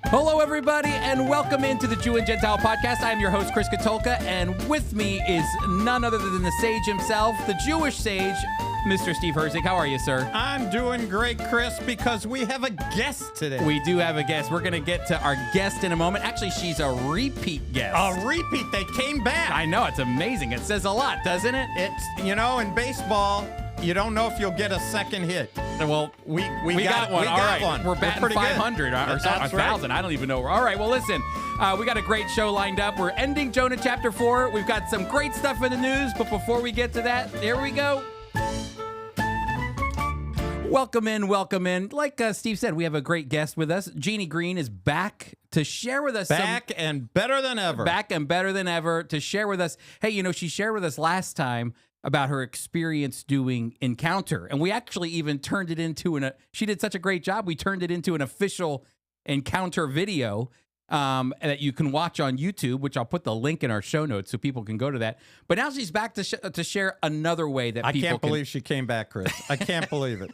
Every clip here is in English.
Hello, everybody, and welcome into the Jew and Gentile podcast. I am your host, Chris Katolka, and with me is none other than the sage himself, the Jewish sage, Mr. Steve Herzig. How are you, sir? I'm doing great, Chris, because we have a guest today. We do have a guest. We're going to get to our guest in a moment. Actually, she's a repeat guest. A repeat. They came back. I know. It's amazing. It says a lot, doesn't it? It's, in baseball, you don't know if you'll get a second hit. Well, we got one. All right. We're batting 500 or so, 1,000. I don't even know. All right. Well, listen, we got a great show lined up. We're ending Jonah chapter 4. We've got some great stuff in the news. But before we get to that, here we go. Welcome in. Like Steve said, we have a great guest with us. Jeannie Green is back to share with us. Back and better than ever to share with us. Hey, she shared with us last time about her experience doing Encounter. And we actually even turned it into she did such a great job. We turned it into an official Encounter video that you can watch on YouTube, which I'll put the link in our show notes so people can go to that. But now she's back to share another way that people can't believe she came back, Chris. I can't believe it.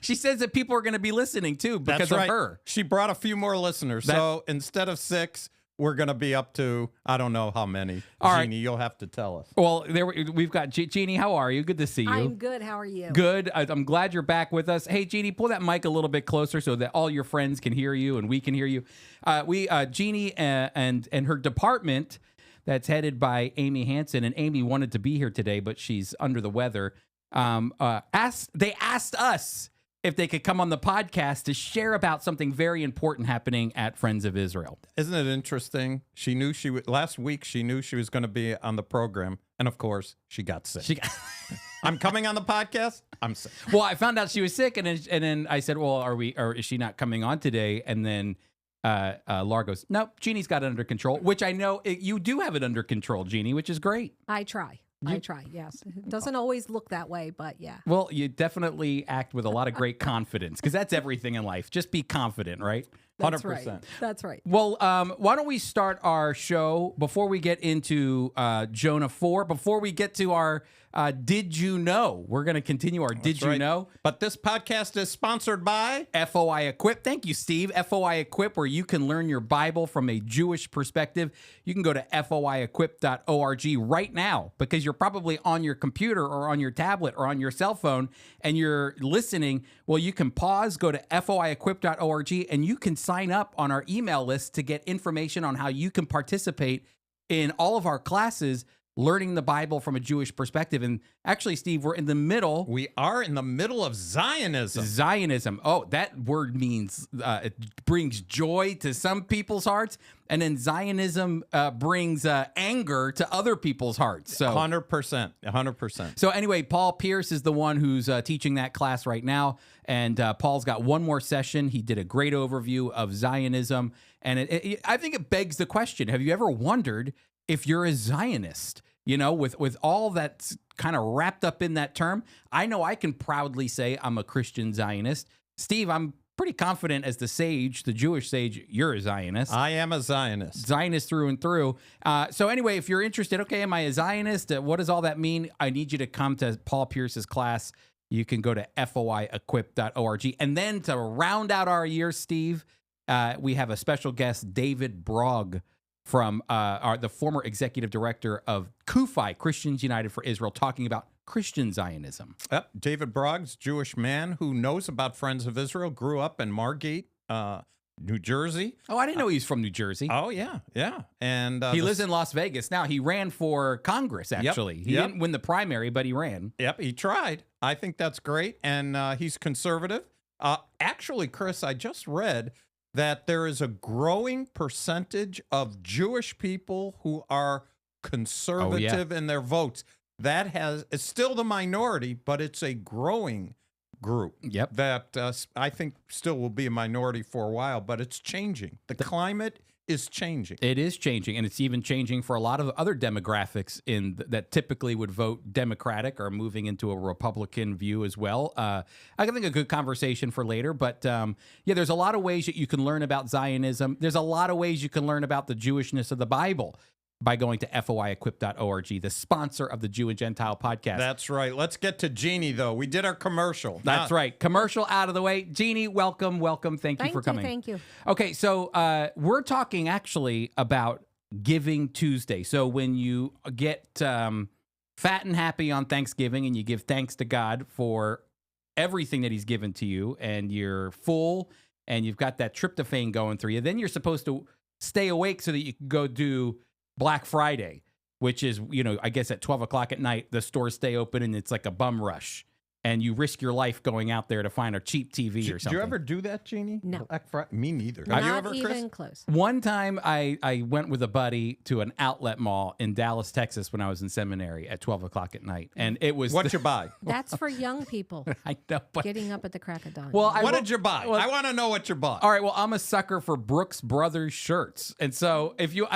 She says that people are going to be listening, too, because of her. She brought a few more listeners. So instead of 6, we're going to be up to, I don't know how many. All Jeannie, you'll have to tell us. Well, we've got Jeannie. How are you? Good to see you. I'm good. How are you? Good. I'm glad you're back with us. Hey, Jeannie, pull that mic a little bit closer so that all your friends can hear you and we can hear you. Jeannie and her department that's headed by Amy Hansen, and Amy wanted to be here today, but she's under the weather. They asked us if they could come on the podcast to share about something very important happening at Friends of Israel. Isn't it interesting? She knew last week she knew she was going to be on the program, and of course, she got sick. I'm coming on the podcast. I'm sick. Well, I found out she was sick, and then I said, "Well, is she not coming on today?" And then Laura goes, "Nope, Jeannie's got it under control," which I know you do have it under control, Jeannie, which is great. I try, yes. It doesn't always look that way, but yeah. Well, you definitely act with a lot of great confidence, because that's everything in life. Just be confident, right? 100%. Right. That's right. Well, why don't we start our show before we get into Jonah 4, before we get to our Did You Know? We're going to continue our Did You Know? But this podcast is sponsored by FOI Equip. Thank you, Steve. FOI Equip, where you can learn your Bible from a Jewish perspective. You can go to foiequip.org right now, because you're probably on your computer or on your tablet or on your cell phone and you're listening. Well, you can pause, go to foiequip.org, and you can sign up on our email list to get information on how you can participate in all of our classes learning the Bible from a Jewish perspective. And actually, Steve, we are in the middle of Zionism. Zionism. Oh, that word means it brings joy to some people's hearts, and then Zionism brings anger to other people's hearts. So 100%. So anyway, Paul Pierce is the one who's teaching that class right now, and Paul's got one more session. He did a great overview of Zionism, and I think it begs the question: have you ever wondered if you're a Zionist? With all that's kind of wrapped up in that term, I know I can proudly say I'm a Christian Zionist. Steve, I'm pretty confident as the Jewish sage, you're a Zionist. I am a Zionist. Zionist through and through. So anyway, if you're interested, okay, am I a Zionist? What does all that mean? I need you to come to Paul Pierce's class. You can go to foiequip.org. And then to round out our year, Steve, we have a special guest, David Brog, from the former executive director of CUFI, Christians United for Israel, talking about Christian Zionism. Yep. David Brog's Jewish man who knows about Friends of Israel, grew up in Margate, New Jersey. Oh, I didn't know he was from New Jersey. Oh, yeah. And he lives in Las Vegas now. He ran for Congress, actually. He didn't win the primary, but he ran. Yep, he tried. I think that's great, and he's conservative. Actually, Chris, I just read that there is a growing percentage of Jewish people who are conservative in their votes. It's still the minority, but it's a growing group. Yep. That I think still will be a minority for a while, but it's changing. The climate is changing. It is changing, and it's even changing for a lot of other demographics that typically would vote Democratic or moving into a Republican view as well. I think a good conversation for later, but there's a lot of ways that you can learn about Zionism. There's a lot of ways you can learn about the Jewishness of the Bible. by going to foiequip.org, the sponsor of the Jew and Gentile podcast. That's right. Let's get to Jeannie, though. We did our commercial. That's right. Commercial out of the way. Jeannie, welcome. Thank you for coming. Thank you. Okay, so we're talking actually about Giving Tuesday. So when you get fat and happy on Thanksgiving and you give thanks to God for everything that he's given to you, and you're full and you've got that tryptophan going through you, then you're supposed to stay awake so that you can go do Black Friday, which is, I guess at 12 o'clock at night, the stores stay open and it's like a bum rush. And you risk your life going out there to find a cheap TV or something. Do you ever do that, Jeannie? No. Me neither. Not Have you ever, even Chris? close. One time I went with a buddy to an outlet mall in Dallas, Texas when I was in seminary at 12 o'clock at night. And it was... What'd you buy? That's for young people I know, but... getting up at the crack of dawn. Well, What did you buy? I want to know what you bought. All right, well, I'm a sucker for Brooks Brothers shirts. And so if you're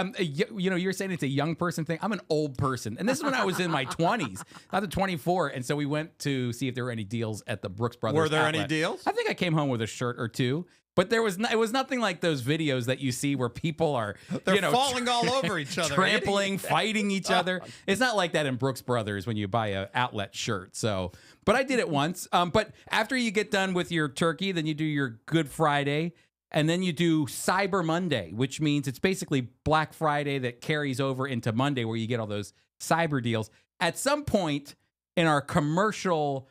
saying it's a young person thing, I'm an old person. And this is when I was in my 20s, not the 24. And so we went to see if there were any deals at the Brooks Brothers Were there outlet. any deals? I think I came home with a shirt or two. But it was nothing like those videos that you see where people are They're falling all over each other. trampling, fighting each other. It's not like that in Brooks Brothers when you buy an outlet shirt. So, but I did it once. But after you get done with your turkey, then you do your Good Friday, and then you do Cyber Monday, which means it's basically Black Friday that carries over into Monday, where you get all those cyber deals. At some point in our commercial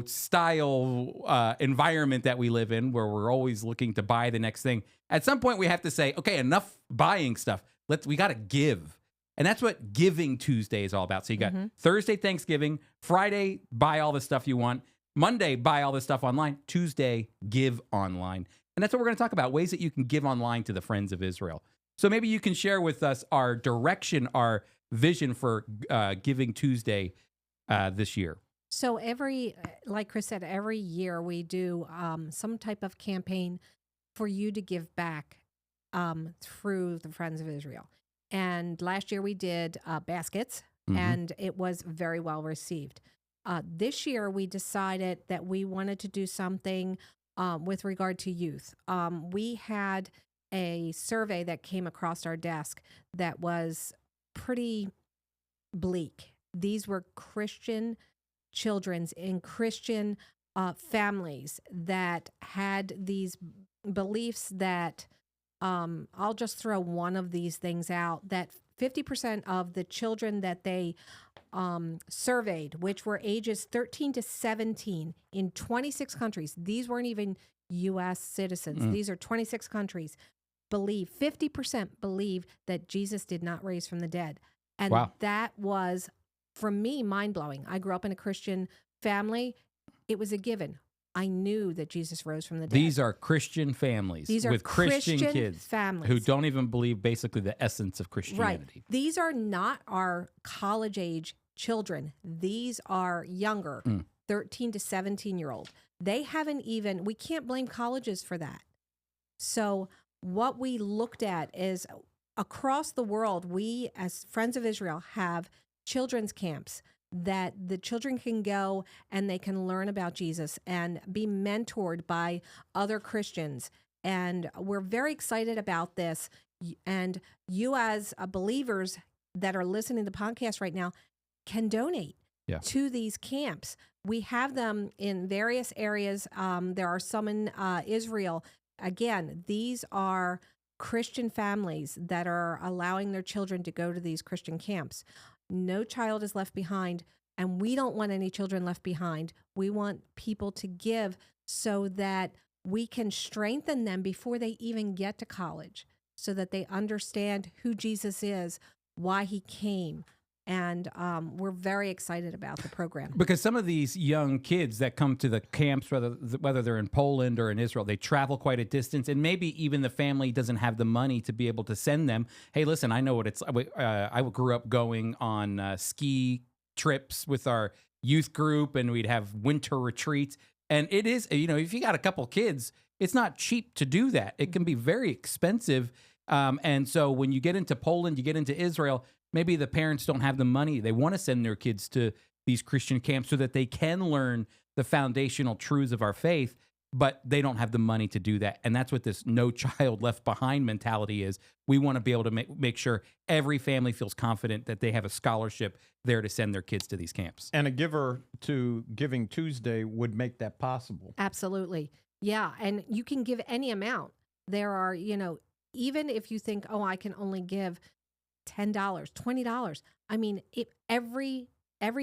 style environment that we live in, where we're always looking to buy the next thing, at some point we have to say, okay, enough buying stuff. We got to give. And that's what Giving Tuesday is all about. So you got Thursday, Thanksgiving, Friday, buy all the stuff you want. Monday, buy all the stuff online. Tuesday, give online. And that's what we're going to talk about, ways that you can give online to the Friends of Israel. So maybe you can share with us our direction, our vision for Giving Tuesday this year. So like Chris said, every year we do some type of campaign for you to give back through the Friends of Israel. And last year we did baskets, and it was very well received. This year we decided that we wanted to do something with regard to youth. We had a survey that came across our desk that was pretty bleak. These were Christian children's in Christian families that had these beliefs that I'll just throw one of these things out, that 50% of the children that they surveyed, which were ages 13 to 17 in 26 countries, these weren't even U.S. citizens, these are 26 countries, 50% believe that Jesus did not raise from the dead. And that was, for me, mind-blowing. I grew up in a Christian family. It was a given. I knew that Jesus rose from the dead. These are Christian families with Christian kids families who don't even believe basically the essence of Christianity. Right. These are not our college-age children. These are younger, 13 to 17-year-old. They haven't even, we can't blame colleges for that. So what we looked at is across the world, we as Friends of Israel have children's camps that the children can go and they can learn about Jesus and be mentored by other Christians. And we're very excited about this. And you as believers that are listening to the podcast right now can donate to these camps. We have them in various areas. There are some in Israel. Again, these are Christian families that are allowing their children to go to these Christian camps. No child is left behind, and we don't want any children left behind. We want people to give so that we can strengthen them before they even get to college, so that they understand who Jesus is, why he came. And we're very excited about the program. Because some of these young kids that come to the camps, whether they're in Poland or in Israel, they travel quite a distance, and maybe even the family doesn't have the money to be able to send them. Hey, listen, I know what it's. I grew up going on ski trips with our youth group, and we'd have winter retreats. And it is, if you got a couple kids, it's not cheap to do that. It can be very expensive. And so when you get into Poland, you get into Israel, maybe the parents don't have the money. They want to send their kids to these Christian camps so that they can learn the foundational truths of our faith. but they don't have the money to do that. And that's what this no child left behind mentality is. We want to be able to make sure every family feels confident that they have a scholarship there to send their kids to these camps. And a giver to Giving Tuesday would make that possible. Absolutely. Yeah. And you can give any amount. There are, even if you think, oh, I can only give $10, $20. I mean, every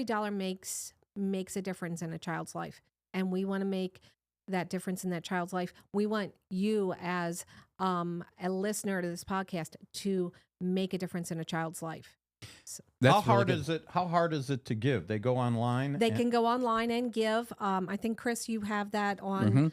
dollar makes a difference in a child's life. And we want to make that difference in that child's life. We want you as a listener to this podcast to make a difference in a child's life. So, how hard is it? How hard is it to give? They go online. They can go online and give. I think Chris, you have that on.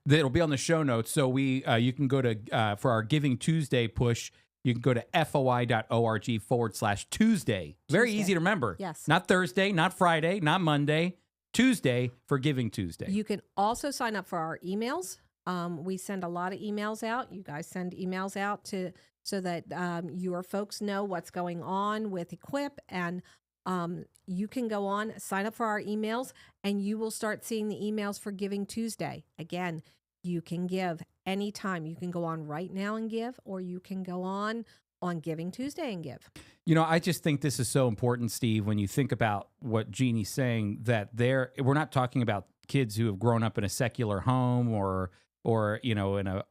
It'll be on the show notes. So you can go to for our Giving Tuesday push. You can go to foi.org/Tuesday. Very easy to remember. Yes. Not Thursday, not Friday, not Monday. Tuesday for Giving Tuesday. You can also sign up for our emails. We send a lot of emails out. You guys send emails out so that your folks know what's going on with Equip, and you can go on, sign up for our emails, and you will start seeing the emails for Giving Tuesday. Again, you can give anytime. You can go on right now and give, or you can go on Giving Tuesday and give. I just think this is so important, Steve, when you think about what Jeannie's saying, that we're not talking about kids who have grown up in a secular home or in an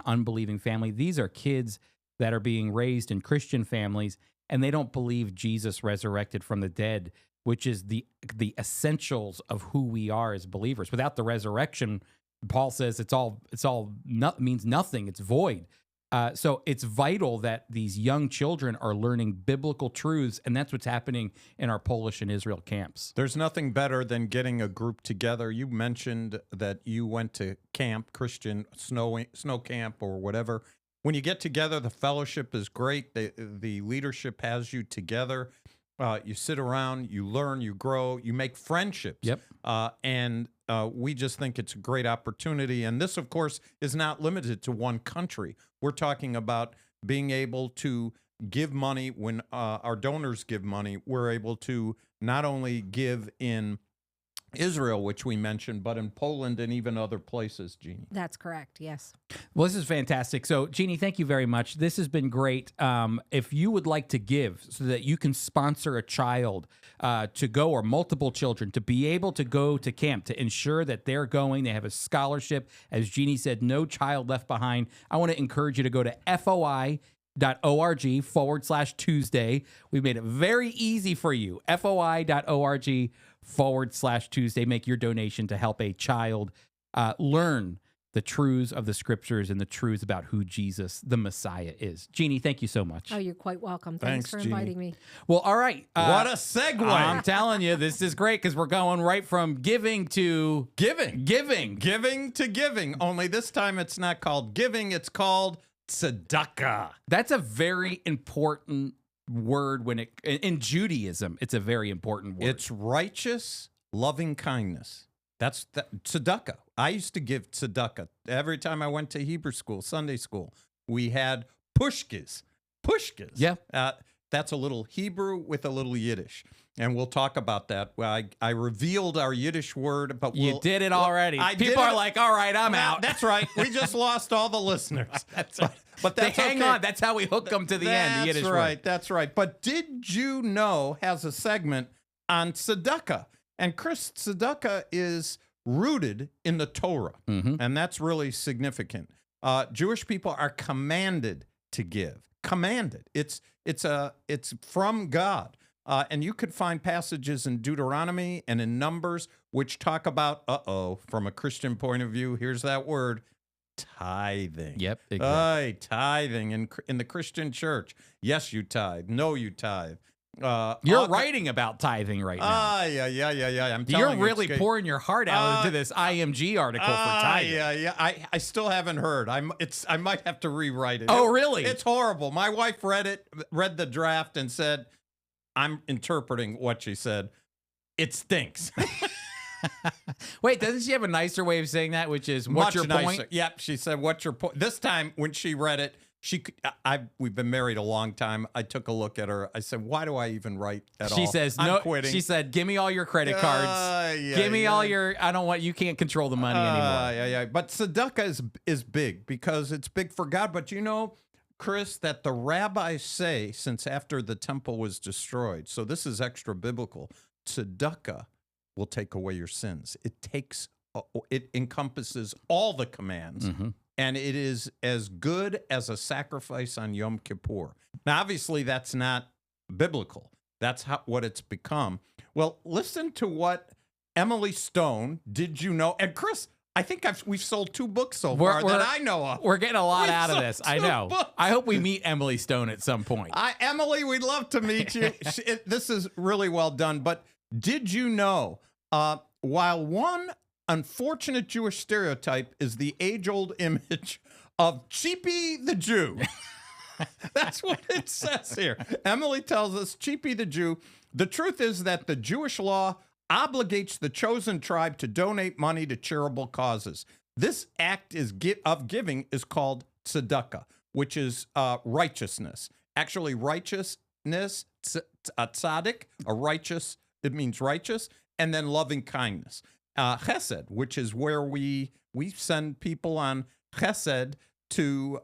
unbelieving family. These are kids that are being raised in Christian families, and they don't believe Jesus resurrected from the dead, which is the essentials of who we are as believers. Without the resurrection, Paul says means nothing. It's void. So it's vital that these young children are learning biblical truths, and that's what's happening in our Polish and Israel camps. There's nothing better than getting a group together. You mentioned that you went to camp, Christian snow camp or whatever. When you get together, the fellowship is great. The leadership has you together. You sit around, you learn, you grow, you make friendships. Yep. And we just think it's a great opportunity. And this, of course, is not limited to one country. We're talking about being able to give money when our donors give money. We're able to not only give in Israel, which we mentioned, but in Poland and even other places, Jeannie. That's correct, yes. Well, this is fantastic. So, Jeannie, thank you very much. This has been great. If you would like to give so that you can sponsor a child to go, or multiple children, to be able to go to camp, to ensure that they're going, they have a scholarship, as Jeannie said, no child left behind, I want to encourage you to go to FOI.org/Tuesday. We've made it very easy for you. FOI.org/Tuesday. Make your donation to help a child learn the truths of the scriptures and the truths about who Jesus, the Messiah, is. Jeannie, thank you so much. Oh, you're quite welcome. Thanks for inviting me. Well, all right. What a segue. I'm telling you, this is great because we're going right from giving to giving. Giving. Giving to giving. Only this time it's not called giving, it's called tzedakah. That's a very important word in Judaism. It's a very important word. It's righteous, loving kindness. That's tzedakah. I used to give tzedakah every time I went to Hebrew school, Sunday school. We had pushkes. Pushkes. Yeah. That's a little Hebrew with a little Yiddish. And we'll talk about that. Well, I revealed our Yiddish word, but you did it already. People are like, all right, I'm out. That's right. We just lost all the listeners. That's right. But that's hang okay. on. That's how we hook them to the end. The Yiddish word. That's right. But Did You Know has a segment on tzedakah. And Chris, tzedakah is rooted in the Torah. Mm-hmm. And that's really significant. Jewish people are commanded to give. Commanded. It's from God. And you could find passages in Deuteronomy and in Numbers which talk about, from a Christian point of view, here's that word, tithing. Yep, exactly. Tithing in the Christian church. Yes, you tithe. No, you tithe. You're writing about tithing right now. Yeah. You're really pouring your heart out into this IMG article for tithing. Yeah. I still haven't heard. I might have to rewrite it. Oh, really? It's horrible. My wife read the draft, and said, I'm interpreting what she said. It stinks. Wait, doesn't she have a nicer way of saying that, which is, what's your point? Yep, she said, what's your point? This time, when she read it, we've been married a long time. I took a look at her. I said, why do I even write at all? She says, I'm no, quitting. she said, give me all your credit cards. Give me all your, I don't want, you can't control the money anymore. Yeah. But tzedakah is big because it's big for God. But you know, Chris, that the rabbis say since after the temple was destroyed, so this is extra biblical, tzedakah will take away your sins. It encompasses all the commands. Mm-hmm. And it is as good as a sacrifice on Yom Kippur. Now, obviously, that's not biblical. That's what it's become. Well, listen to what Emily Stone, Did You Know? And Chris, I think we've sold 2 books so far that I know of. We're getting a lot We've out of sold this. I 2 know. books. I hope we meet Emily Stone at some point. Emily, we'd love to meet you. This is really well done. But did you know, while one unfortunate Jewish stereotype is the age-old image of Cheapy the Jew. That's what it says here. Emily tells us, Cheapy the Jew, the truth is that the Jewish law obligates the chosen tribe to donate money to charitable causes. This act of giving is called tzedakah, which is righteousness. Actually, righteousness, tzaddik, it means righteous, and then loving kindness. Chesed, which is where we send people on chesed to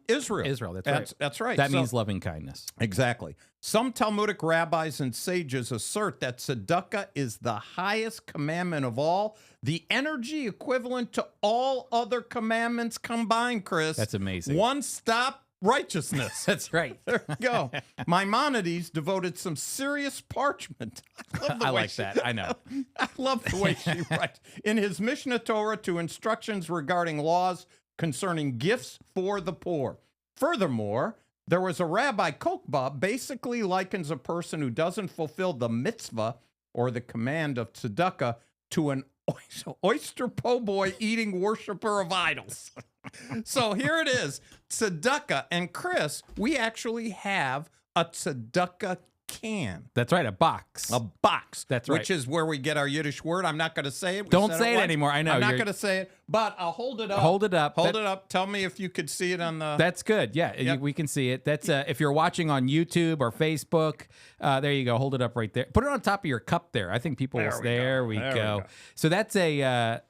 Israel. Israel, that's right. That's right. That means loving kindness. Exactly. Some Talmudic rabbis and sages assert that tzedakah is the highest commandment of all, the energy equivalent to all other commandments combined, Chris. That's amazing. One-stop righteousness. That's right. There you go. Maimonides devoted some serious parchment. I like that. I know. I love the way she writes. In his Mishnah Torah to instructions regarding laws concerning gifts for the poor. Furthermore, there was a Rabbi Kokba basically likens a person who doesn't fulfill the mitzvah or the command of tzedakah to an oyster po' boy eating worshiper of idols. So here it is, tzedakah. And Chris, we actually have a tzedakah can. That's right, a box. A box. That's right. Which is where we get our Yiddish word. I'm not going to say it. Don't say it anymore. I know. I'm not going to say it, but I'll hold it up. Hold it up. Hold it up. Tell me if you could see it on the... That's good. Yeah, Yep. we can see it. That's if you're watching on YouTube or Facebook, there you go. Hold it up right there. Put it on top of your cup there. I think people will... There we go. So that's a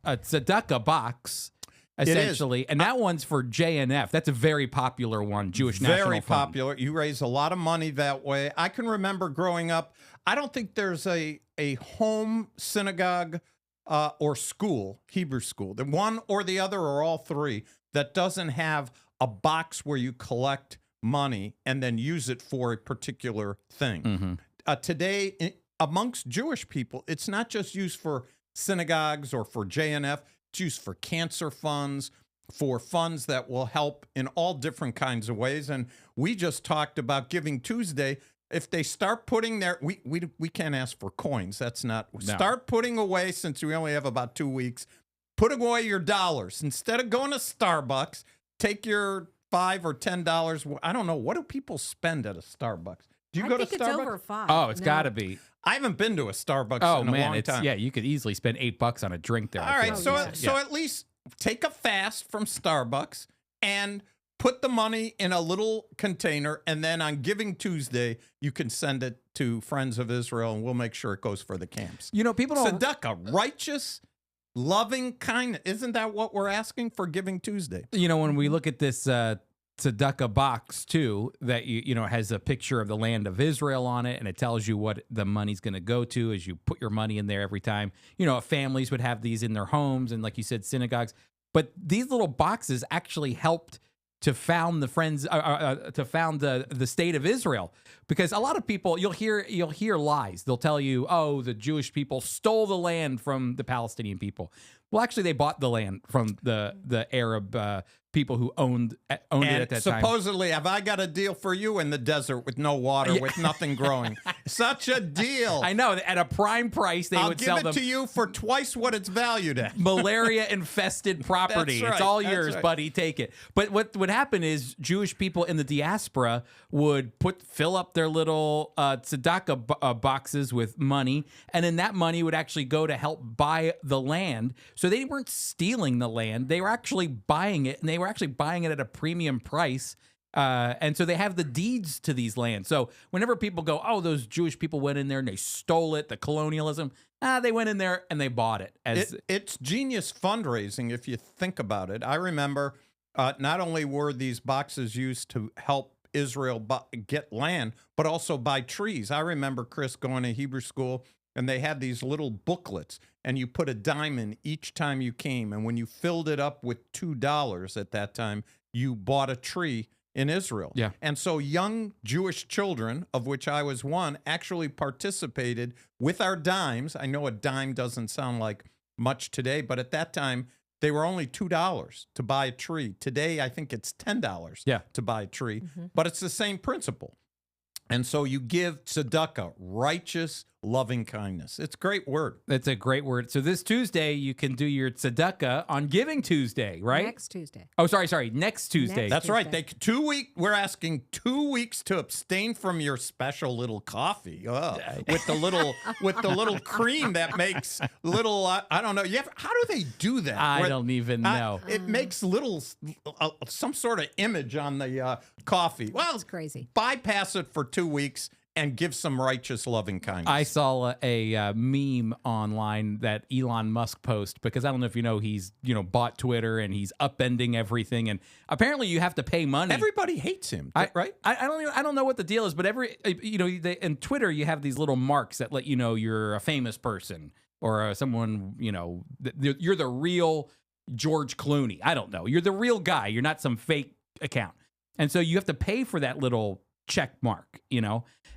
tzedakah box, essentially. And that one's for JNF. That's a very popular one, Jewish National Fund. Very popular. You raise a lot of money that way. I can remember growing up, I don't think there's a home synagogue or school, Hebrew school, the one or the other or all three, that doesn't have a box where you collect money and then use it for a particular thing. Mm-hmm. Today, amongst Jewish people, it's not just used for synagogues or for JNF. It's used for cancer funds, for funds that will help in all different kinds of ways. And we just talked about Giving Tuesday. If they start putting their, we can't ask for coins. That's not, No. Start putting away, since we only have about 2 weeks, put away your dollars. Instead of going to Starbucks, take your $5 or $10. I don't know. What do people spend at a Starbucks? Do you go to think Starbucks? it's over 5. Oh, it's No. got to be. I haven't been to a Starbucks Oh, in a man. long time. Yeah, you could easily spend $8 on a drink there. All I right, feel. so yeah. so at least take a fast from Starbucks and put the money in a little container, and then on Giving Tuesday, you can send it to Friends of Israel, and we'll make sure it goes for the camps. You know, people don't... Tzedakah, righteous, loving kindness. Isn't that what we're asking for Giving Tuesday? You know, when we look at this tzedakah box too, that you know has a picture of the land of Israel on it, and it tells you what the money's going to go to as you put your money in there every time. You know, families would have these in their homes, and like you said, synagogues. But these little boxes actually helped to found the the state of Israel, because a lot of people you'll hear lies. They'll tell you, oh, the Jewish people stole the land from the Palestinian people. Well, actually, they bought the land from the Arab people who owned it at that time. Supposedly, have I got a deal for you in the desert with no water, with nothing growing? Such a deal. I know, at a prime price they I'll would give sell it them to you for twice what it's valued at. malaria-infested property. That's It's all right, yours, that's right. buddy. Take it. But what would happen is Jewish people in the diaspora would fill up their little tzedakah boxes with money, and then that money would actually go to help buy the land. So they weren't stealing the land; they were actually buying it, and they were were actually buying it at a premium price. And so they have the deeds to these lands. So whenever people go, oh, those Jewish people went in there and they stole it, the colonialism, they went in there and they bought it. It's genius fundraising if you think about it. I remember not only were these boxes used to help Israel get land, but also buy trees. I remember, Chris, going to Hebrew school, and they had these little booklets, and you put a dime in each time you came. And when you filled it up with $2 at that time, you bought a tree in Israel. Yeah. And so young Jewish children, of which I was one, actually participated with our dimes. I know a dime doesn't sound like much today, but at that time, they were only $2 to buy a tree. Today, I think it's $10 to buy a tree, but it's the same principle. And so you give tzedakah, righteous, loving kindness. It's a great word. It's a great word. So this Tuesday, you can do your tzedakah on Giving Tuesday, right? Next Tuesday. Oh, sorry. Next Tuesday. That's right. We're asking 2 weeks to abstain from your special little coffee with the little cream that makes little. I don't know. How do they do that? I don't even know. It makes little some sort of image on the coffee. Well, it's crazy. Bypass it for 2 weeks and give some righteous, loving kindness. I saw a meme online that Elon Musk posted, because I don't know if you know, he's bought Twitter and he's upending everything, and apparently you have to pay money. Everybody hates him, right? I don't know what the deal is, but in Twitter you have these little marks that let you know you're a famous person or someone, you're the real George Clooney. I don't know. You're the real guy. You're not some fake account. And so you have to pay for that little check mark,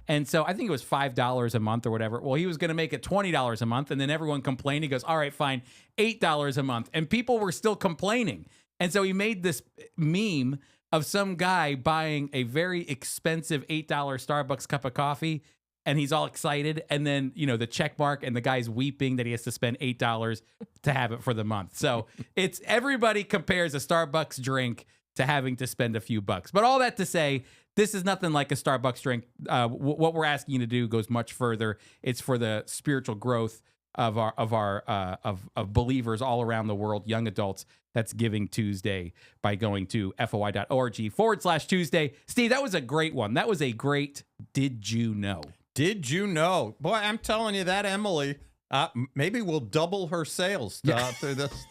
And so I think it was $5 a month or whatever. Well, he was going to make it $20 a month, and then everyone complained. He goes, all right, fine, $8 a month. And people were still complaining. And so he made this meme of some guy buying a very expensive $8 Starbucks cup of coffee, and he's all excited. And then, the check mark, and the guy's weeping that he has to spend $8 to have it for the month. So it's everybody compares a Starbucks drink to having to spend a few bucks. But all that to say, this is nothing like a Starbucks drink. What we're asking you to do goes much further. It's for the spiritual growth of believers all around the world, young adults. That's Giving Tuesday by going to foi.org/Tuesday. Steve, that was a great one. That was a great Did You Know? Did you know? Boy, I'm telling you that, Emily, maybe we'll double her sales through this.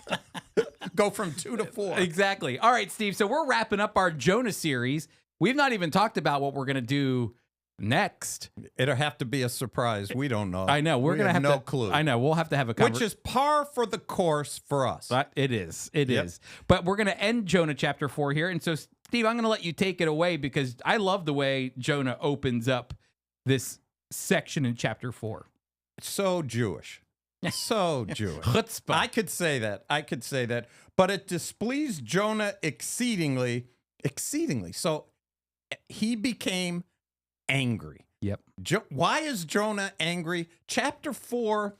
Go from 2 to 4. Exactly. All right, Steve. So we're wrapping up our Jonah series. We've not even talked about what we're going to do next. It'll have to be a surprise. We don't know. I know. We're going to have no clue. I know. We'll have to have a Which is par for the course for us. It is. It is. But we're going to end Jonah chapter 4 here. And so, Steve, I'm going to let you take it away, because I love the way Jonah opens up this section in chapter 4. So Jewish. So Jewish. Chutzpah. I could say that. But it displeased Jonah exceedingly. So he became angry. Yep. Why is Jonah angry? Chapter 4,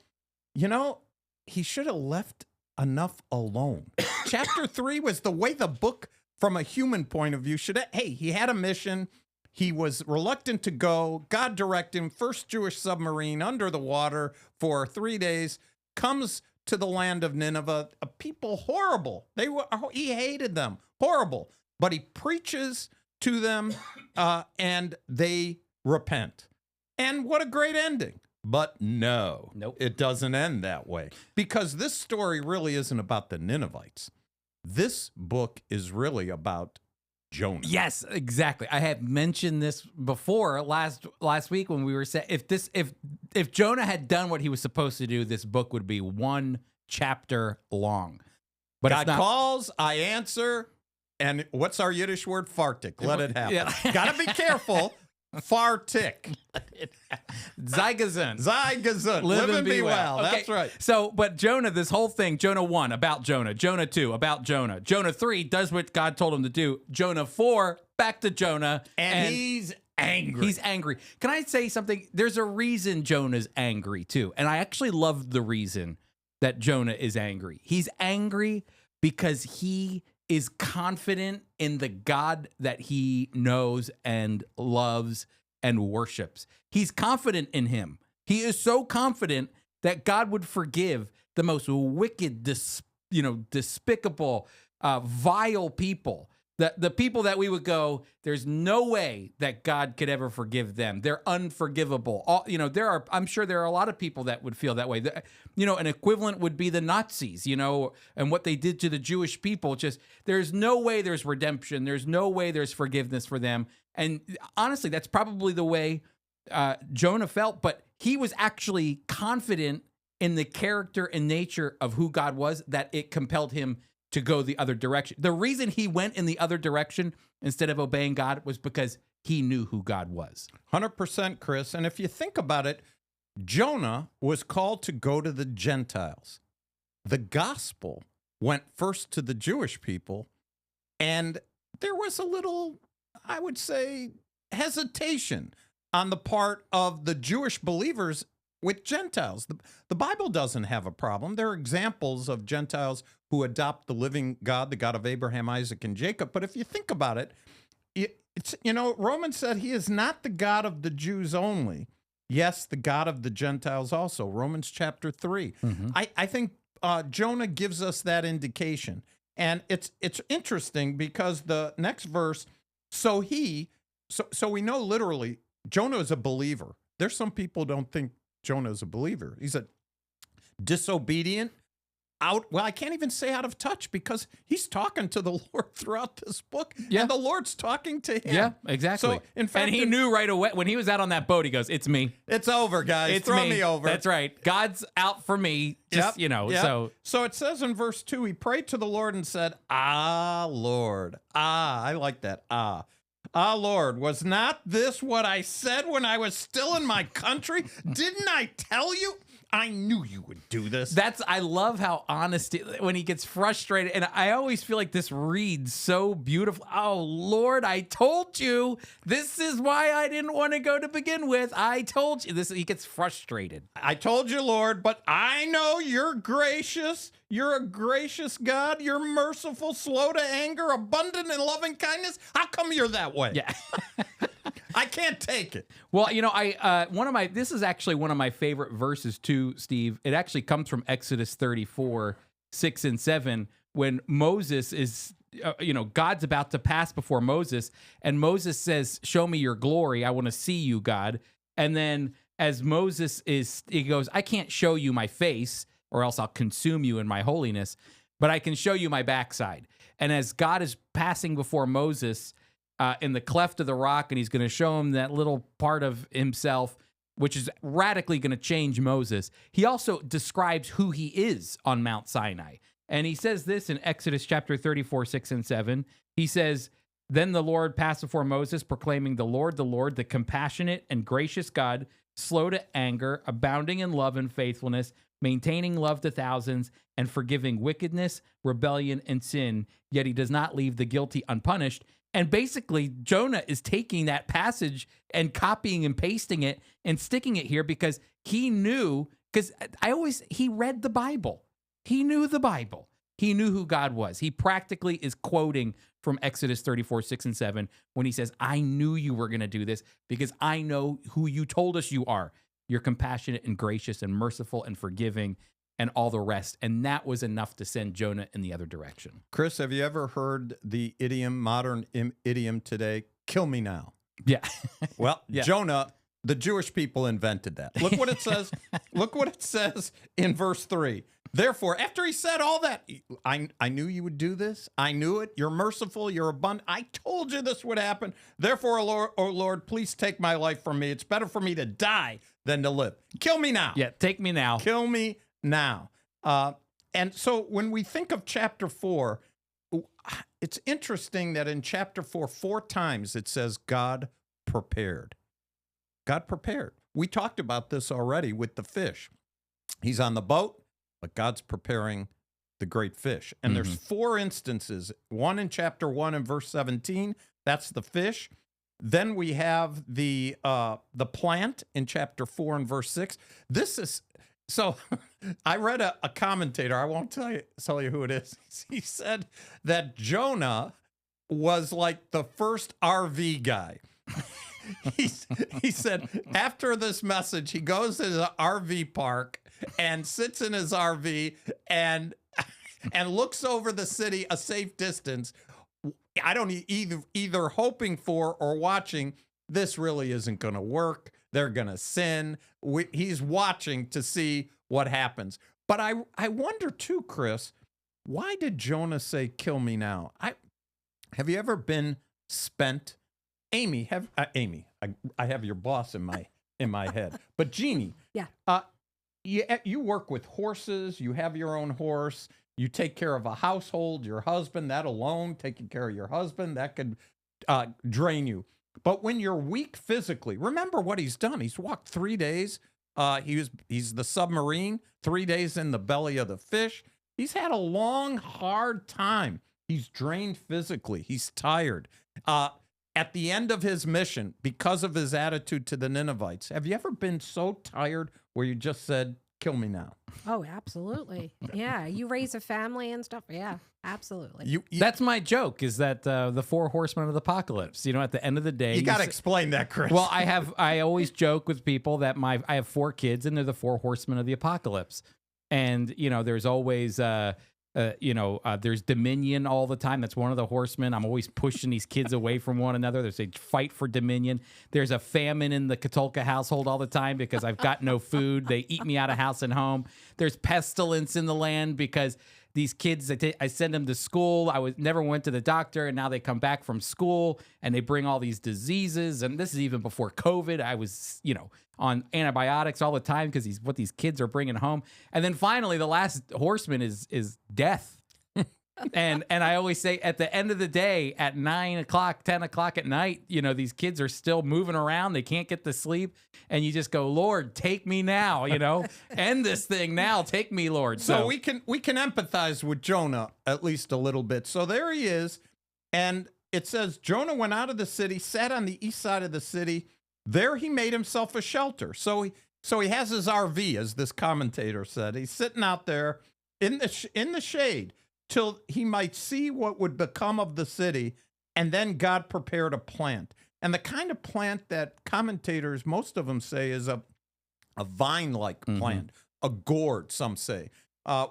he should have left enough alone. Chapter 3 was the way the book, from a human point of view, he had a mission. He was reluctant to go. God directed him. First Jewish submarine under the water for 3 days. Comes to the land of Nineveh. A people horrible. He hated them. Horrible. But he preaches to them, and they repent. And what a great ending. But no, it doesn't end that way. Because this story really isn't about the Ninevites. This book is really about Jonah. Yes, exactly. I had mentioned this before last week when we were saying if Jonah had done what he was supposed to do, this book would be 1 chapter long. But God calls, I answer, and what's our Yiddish word? Fartik. Let it happen. Yeah. Gotta be careful. Fartik. Zygazun. Live and be well. Okay. That's right. So, but Jonah, this whole thing, Jonah 1, about Jonah. Jonah 2, about Jonah. Jonah 3 does what God told him to do. Jonah 4, back to Jonah. And he's angry. He's angry. Can I say something? There's a reason Jonah's angry, too. And I actually love the reason that Jonah is angry. He's angry because he is confident in the God that he knows and loves and worships. He's confident in him. He is so confident that God would forgive the most wicked, despicable, vile people. The people that we would go, there's no way that God could ever forgive them. They're unforgivable. I'm sure there are a lot of people that would feel that way. An equivalent would be the Nazis, and what they did to the Jewish people. Just, there's no way there's redemption. There's no way there's forgiveness for them. And honestly, that's probably the way Jonah felt, but he was actually confident in the character and nature of who God was, that it compelled him to go the other direction. The reason he went in the other direction instead of obeying God was because he knew who God was. 100%, Chris. And if you think about it, Jonah was called to go to the Gentiles. The gospel went first to the Jewish people, and there was a little, I would say, hesitation on the part of the Jewish believers with Gentiles. The Bible doesn't have a problem. There are examples of Gentiles who adopt the living God, the God of Abraham, Isaac, and Jacob. But if you think about it, Romans said he is not the God of the Jews only. Yes, the God of the Gentiles also. Romans chapter 3. Mm-hmm. I think Jonah gives us that indication. And it's interesting because the next verse, so we know literally Jonah is a believer. There's some people don't think Jonah is a believer. He's a disobedient, I can't even say out of touch, because he's talking to the Lord throughout this book, and the Lord's talking to him. Yeah, exactly. So, in fact, and he knew right away when he was out on that boat, he goes, "It's me. It's over, guys. Throw me over." That's right. God's out for me. Just, So it says in verse 2, he prayed to the Lord and said, "Ah, Lord. Ah," I like that. "Ah. Ah, Lord, was not this what I said when I was still in my country? Didn't I tell you? I knew you would do this." I love how honest, when he gets frustrated, and I always feel like this reads so beautiful. "Oh, Lord, I told you. This is why I didn't want to go to begin with. I told you." He gets frustrated. "I told you, Lord, but I know you're gracious. You're a gracious God. You're merciful, slow to anger, abundant in loving kindness. How come you're that way?" Yeah. I can't take it. Well, this is actually one of my favorite verses too, Steve. It actually comes from Exodus 34, 6 and 7, when Moses is, God's about to pass before Moses, and Moses says, "Show me your glory. I want to see you, God." And then as Moses he goes, "I can't show you my face, or else I'll consume you in my holiness, but I can show you my backside." And as God is passing before Moses, in the cleft of the rock, and he's going to show him that little part of himself, which is radically going to change Moses. He also describes who he is on Mount Sinai. And he says this in Exodus chapter 34, 6 and 7. He says, "Then the Lord passed before Moses, proclaiming, the Lord, the compassionate and gracious God, slow to anger, abounding in love and faithfulness, maintaining love to thousands, and forgiving wickedness, rebellion, and sin. Yet he does not leave the guilty unpunished." And basically, Jonah is taking that passage and copying and pasting it and sticking it here because he knew, he read the Bible. He knew the Bible. He knew who God was. He practically is quoting from Exodus 34, 6 and 7 when he says, "I knew you were going to do this because I know who you told us you are. You're compassionate and gracious and merciful and forgiving and all the rest." And that was enough to send Jonah in the other direction. Chris, have you ever heard the modern idiom today, "Kill me now"? Yeah. Well, yeah. Jonah, the Jewish people invented that. Look what it says. Look what it says in verse 3. "Therefore," after he said all that, I knew you would do this. I knew it. You're merciful. You're abundant. I told you this would happen. "Therefore, O Lord, please take my life from me. It's better for me to die than to live. Kill me now." Yeah, take me now. Kill me now. And so when we think of chapter 4, it's interesting that in chapter 4, 4 times it says God prepared. God prepared. We talked about this already with the fish. He's on the boat, but God's preparing the great fish. And there's 4 instances. One in chapter 1 and verse 17, that's the fish. Then we have the plant in chapter 4 and verse 6. So I read a commentator, I won't tell you who it is. He said that Jonah was like the first RV guy. He said after this message, he goes to the RV park and sits in his RV, and and looks over the city a safe distance, I don't either hoping for or watching, this really isn't going to work. They're going to sin. He's watching to see what happens. But I wonder too, Chris, why did Jonah say, kill me now? Have you ever been spent? Amy, I have your boss in my head. But Jeannie, Yeah. You work with horses. You have your own horse. You take care of a household, your husband, that alone, taking care of your husband, that could drain you. But when you're weak physically, remember what he's done. He's walked 3 days. He's the submarine, 3 days in the belly of the fish. He's had a long, hard time. He's drained physically. He's tired. At the end of his mission, because of his attitude to the Ninevites, have you ever been so tired where you just said, kill me now? Oh, absolutely. Yeah. You raise a family and stuff. Yeah, absolutely. That's my joke, is that the 4 horsemen of the apocalypse, at the end of the day. You got to explain that, Chris. Well, I always joke with people that I have 4 kids and they're the 4 horsemen of the apocalypse. And, there's always, there's dominion all the time. That's one of the horsemen. I'm always pushing these kids away from one another. There's a fight for dominion. There's a famine in the Katolka household all the time because I've got no food. They eat me out of house and home. There's pestilence in the land because these kids, I send them to school. I never went to the doctor, and now they come back from school and they bring all these diseases. And this is even before COVID. I was, on antibiotics all the time because what these kids are bringing home. And then finally, the last horseman is death. and I always say, at the end of the day, at 9 o'clock, 10 o'clock at night, these kids are still moving around. They can't get to sleep. And you just go, Lord, take me now, end this thing now. Take me, Lord. So we can empathize with Jonah at least a little bit. So there he is. And it says, Jonah went out of the city, sat on the east side of the city. There he made himself a shelter. So he has his RV, as this commentator said. He's sitting out there in the shade till he might see what would become of the city. And then God prepared a plant. And the kind of plant that commentators, most of them say, is a vine-like plant, a gourd, some say,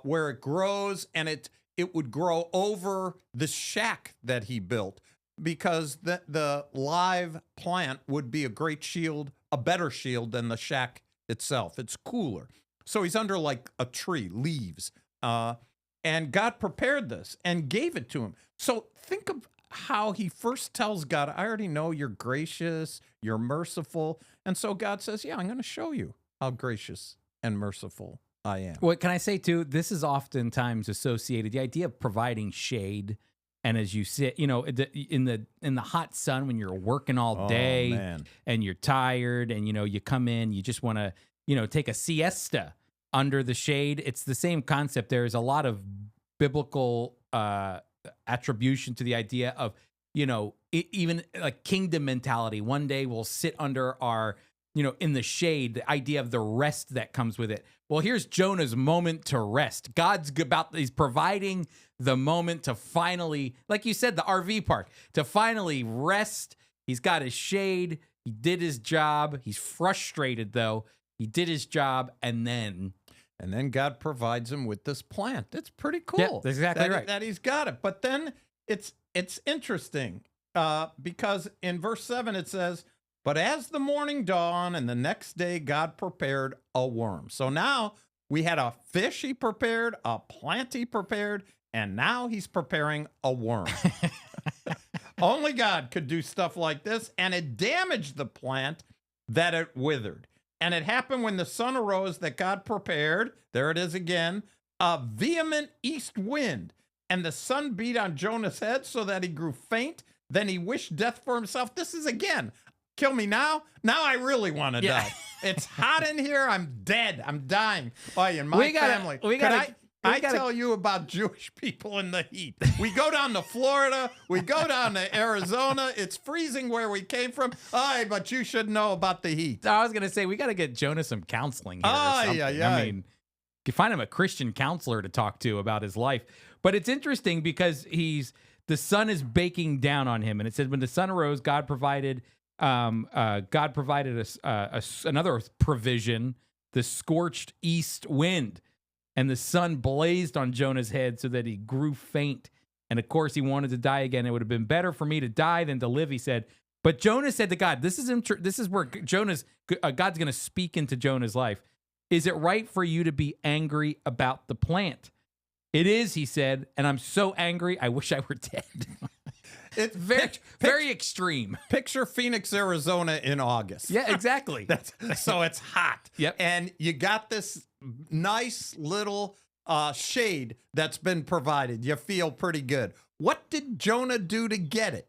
where it grows, and it would grow over the shack that he built, because the live plant would be a great shield, a better shield than the shack itself. It's cooler. So he's under like a tree, leaves. And God prepared this and gave it to him. So think of how he first tells God, I already know you're gracious, you're merciful. And so God says, yeah, I'm going to show you how gracious and merciful I am. Well, can I say, too, this is oftentimes associated, the idea of providing shade. And as you sit, in the hot sun when you're working all day and you're tired and, you come in, you just want to, take a siesta under the shade. It's the same concept. There's a lot of biblical attribution to the idea of, even like kingdom mentality. One day we'll sit under our, in the shade, the idea of the rest that comes with it. Well, here's Jonah's moment to rest. He's providing the moment to finally, like you said, the RV park, to finally rest. He's got his shade. He did his job. He's frustrated, though. He did his job, and then God provides him with this plant. It's pretty cool. Yeah, that's exactly right. That he's got it. But then it's interesting because in verse 7 it says, but as the morning dawned and the next day, God prepared a worm. So now we had a fish he prepared, a plant he prepared, and now he's preparing a worm. Only God could do stuff like this, and it damaged the plant that it withered. And it happened when the sun arose that God prepared, there it is again, a vehement east wind. And the sun beat on Jonah's head so that he grew faint. Then he wished death for himself. This is again, kill me now. Now I really want to die. It's hot in here. I'm dead. I'm dying. Oh, and my family. I tell you about Jewish people in the heat. We go down to Florida. We go down to Arizona. It's freezing where we came from. But you should know about the heat. I was going to say, we got to get Jonah some counseling here or something. Yeah. I mean, you can find him a Christian counselor to talk to about his life. But it's interesting because the sun is baking down on him. And it said when the sun arose, God provided us another provision, the scorched east wind. and the sun blazed on Jonah's head so that he grew faint. And of course, he wanted to die again. It would have been better for me to die than to live, he said. But Jonah said to God, this is where God's going to speak into Jonah's life. Is it right for you to be angry about the plant? It is, he said, and I'm so angry, I wish I were dead. It's Very extreme. Picture Phoenix, Arizona in August. Yeah, exactly. So it's hot. Yep. And you got this nice little shade that's been provided. You feel pretty good. What did Jonah do to get it?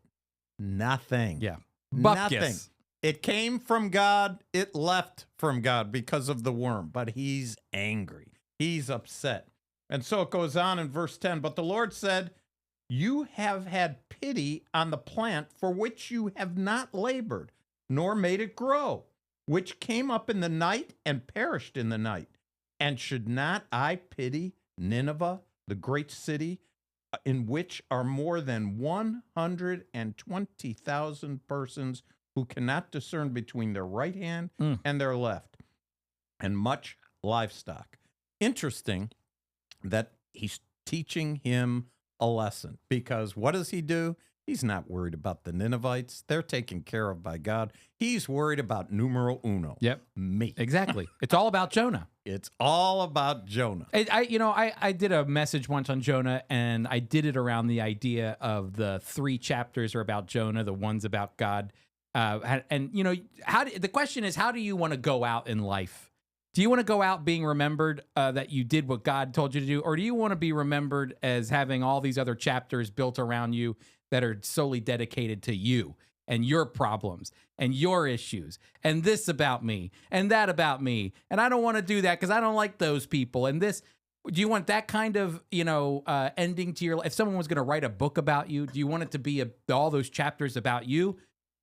Nothing. Yeah. Nothing. Bupkis. It came from God. It left from God because of the worm. But he's angry. He's upset. And so it goes on in verse 10. But the Lord said, you have had pity on the plant for which you have not labored, nor made it grow, which came up in the night and perished in the night. And should not I pity Nineveh, the great city, in which are more than 120,000 persons who cannot discern between their right hand and their left, and much livestock? Interesting that he's teaching him a lesson, because what does he do? He's not worried about the Ninevites. They're taken care of by God. He's worried about numero uno. Yep. Me. Exactly. It's all about Jonah. It's all about Jonah. I did a message once on Jonah, and I did it around the idea of the 3 chapters are about Jonah, the one's about God. The question is, how do you want to go out in life? Do you want to go out being remembered that you did what God told you to do? Or do you want to be remembered as having all these other chapters built around you that are solely dedicated to you and your problems and your issues and this about me and that about me? And I don't want to do that because I don't like those people. And this, do you want that kind of, ending to your life? If someone was going to write a book about you, do you want it to be all those chapters about you?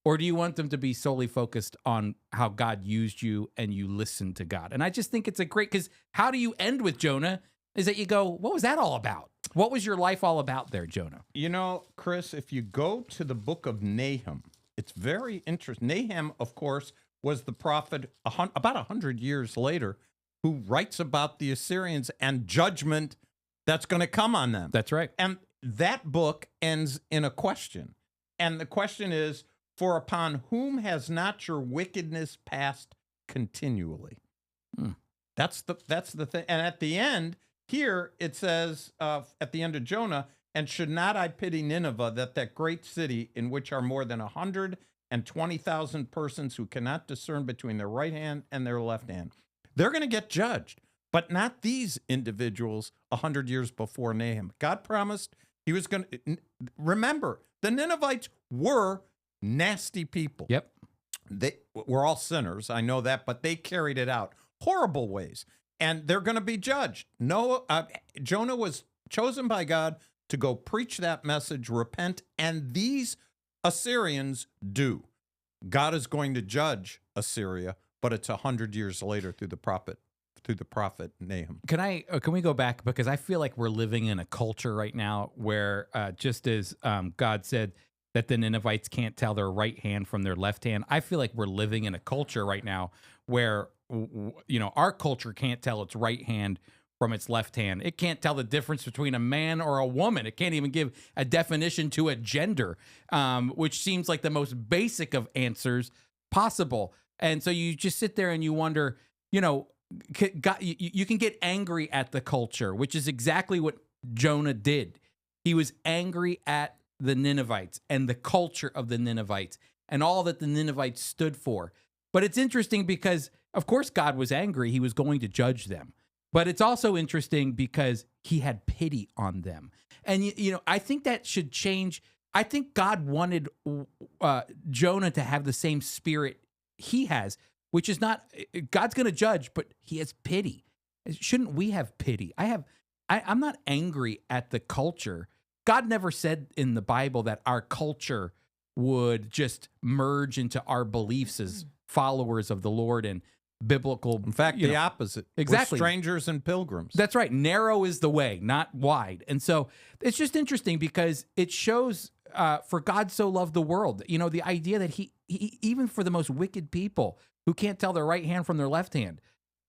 Or do you want them to be solely focused on how God used you and you listened to God? And I just think it's because how do you end with Jonah is that you go, what was that all about? What was your life all about there, Jonah? Chris, if you go to the book of Nahum, it's very interesting. Nahum, of course, was the prophet about 100 years later who writes about the Assyrians and judgment that's going to come on them. That's right. And that book ends in a question. And the question is, for upon whom has not your wickedness passed continually? That's the thing. And at the end, here it says, at the end of Jonah, and should not I pity Nineveh, that great city in which are more than 120,000 persons who cannot discern between their right hand and their left hand? They're going to get judged, but not these individuals 100 years before Nahum. God promised he was going to, remember, the Ninevites were nasty people. Yep. They were all sinners, I know that, but they carried it out horrible ways, and they're going to be judged. Jonah was chosen by God to go preach that message, repent, and these Assyrians do. God is going to judge Assyria, but it's 100 years later through the prophet Nahum. Can we go back, because I feel like we're living in a culture right now where just as God said that the Ninevites can't tell their right hand from their left hand, I feel like we're living in a culture right now where our culture can't tell its right hand from its left hand. It can't tell the difference between a man or a woman. It can't even give a definition to a gender, which seems like the most basic of answers possible. And so you just sit there and you wonder, God, you can get angry at the culture, which is exactly what Jonah did. He was angry at the Ninevites and the culture of the Ninevites and all that the Ninevites stood for. But it's interesting because, of course, God was angry. He was going to judge them. But it's also interesting because he had pity on them. And, I think that should change. I think God wanted Jonah to have the same spirit he has, which is not, God's going to judge, but he has pity. Shouldn't we have pity? I'm not angry at the culture. God never said in the Bible that our culture would just merge into our beliefs as followers of the Lord and biblical. In fact, the opposite. Exactly. We're strangers and pilgrims. That's right. Narrow is the way, not wide. And so it's just interesting because it shows for God so loved the world. The idea that he even for the most wicked people who can't tell their right hand from their left hand,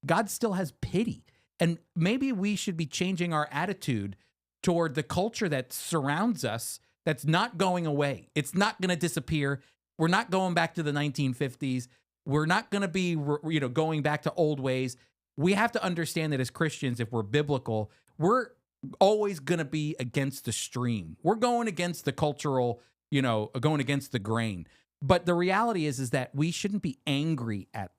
God still has pity. And maybe we should be changing our attitude toward the culture that surrounds us that's not going away. It's not going to disappear. We're not going back to the 1950s. We're not going to be, going back to old ways. We have to understand that as Christians, if we're biblical, we're always going to be against the stream. We're going against the cultural, going against the grain. But the reality is that we shouldn't be angry at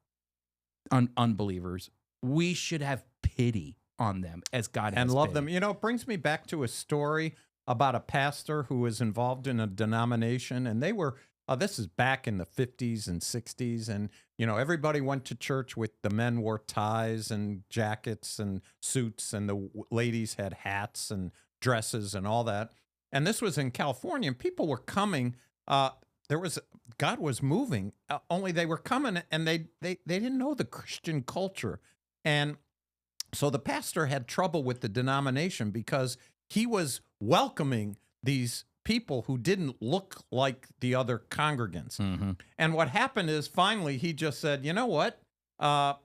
unbelievers. We should have pity on them as God has and love pity. them. It brings me back to a story about a pastor who was involved in a denomination, and they were, this is back in the 50s and 60s, and, everybody went to church with the men wore ties and jackets and suits, and the ladies had hats and dresses and all that. And this was in California, and people were coming. God was moving, only they were coming, and they didn't know the Christian culture. And so the pastor had trouble with the denomination because he was welcoming these people who didn't look like the other congregants. Mm-hmm. And what happened is finally he just said, you know what? I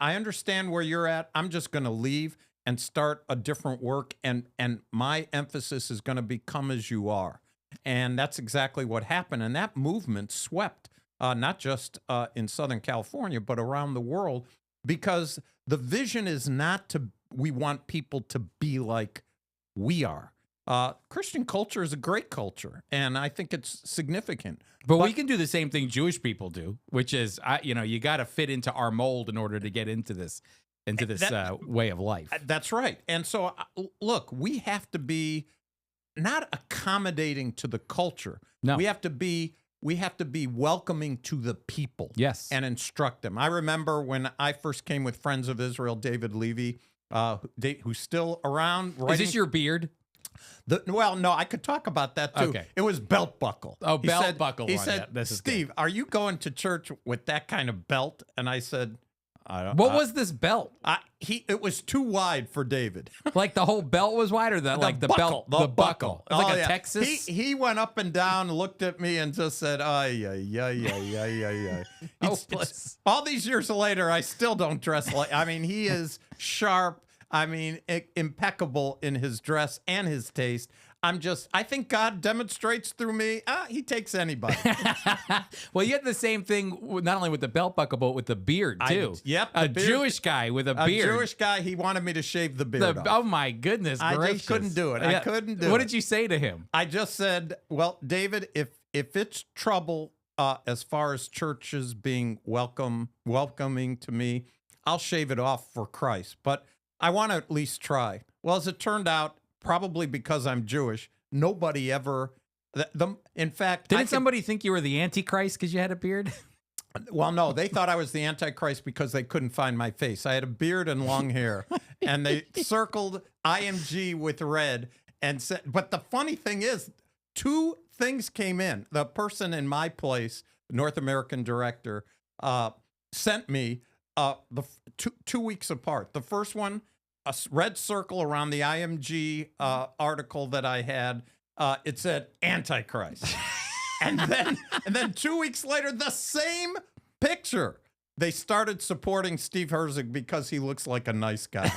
understand where you're at. I'm just going to leave and start a different work. And my emphasis is going to be come as you are. And that's exactly what happened. And that movement swept not just in Southern California, but around the world, because the vision is not we want people to be like we are. Christian culture is a great culture, and I think it's significant. But we can do the same thing Jewish people do, which is, you got to fit into our mold in order to get into this way of life. That's right. And so, look, we have to be not accommodating to the culture. No. We have to be welcoming to the people. Yes. And instruct them. I remember when I first came with Friends of Israel, David Levy, who's still around. Is this your beard? Well, no, I could talk about that too. Okay. It was belt buckle. Oh, belt buckle. He said, Steve, are you going to church with that kind of belt? And I said, I don't. What was this belt? It was too wide for David. Like the whole belt was wide, or the buckle, belt, the buckle. It's like a yeah. Texas. He went up and down, looked at me, and just said, "Ay, ay, ay, ay, ay, ay, ay." It's all these years later, I still don't dress like. I mean, he is sharp. I mean, impeccable in his dress and his taste. I think God demonstrates through me. He takes anybody. Well, you had the same thing not only with the belt buckle, but with the beard too. Yep, a Jewish guy with a beard. A Jewish guy. He wanted me to shave the beard off. Oh my goodness gracious! I just couldn't do it. I couldn't do it. What did you say to him? I just said, "Well, David, if it's trouble as far as churches being welcoming to me, I'll shave it off for Christ. But I want to at least try." Well, as it turned out, probably because I'm Jewish, nobody ever. In fact, didn't somebody think you were the Antichrist because you had a beard? Well, no, they thought I was the Antichrist because they couldn't find my face. I had a beard and long hair, and they circled IMG with red and said. But the funny thing is, two things came in. The person in my place, North American director, sent me the 2 weeks apart. The first one, a red circle around the IMG article that I had. It said Antichrist. and then 2 weeks later, the same picture. They started supporting Steve Herzog because he looks like a nice guy.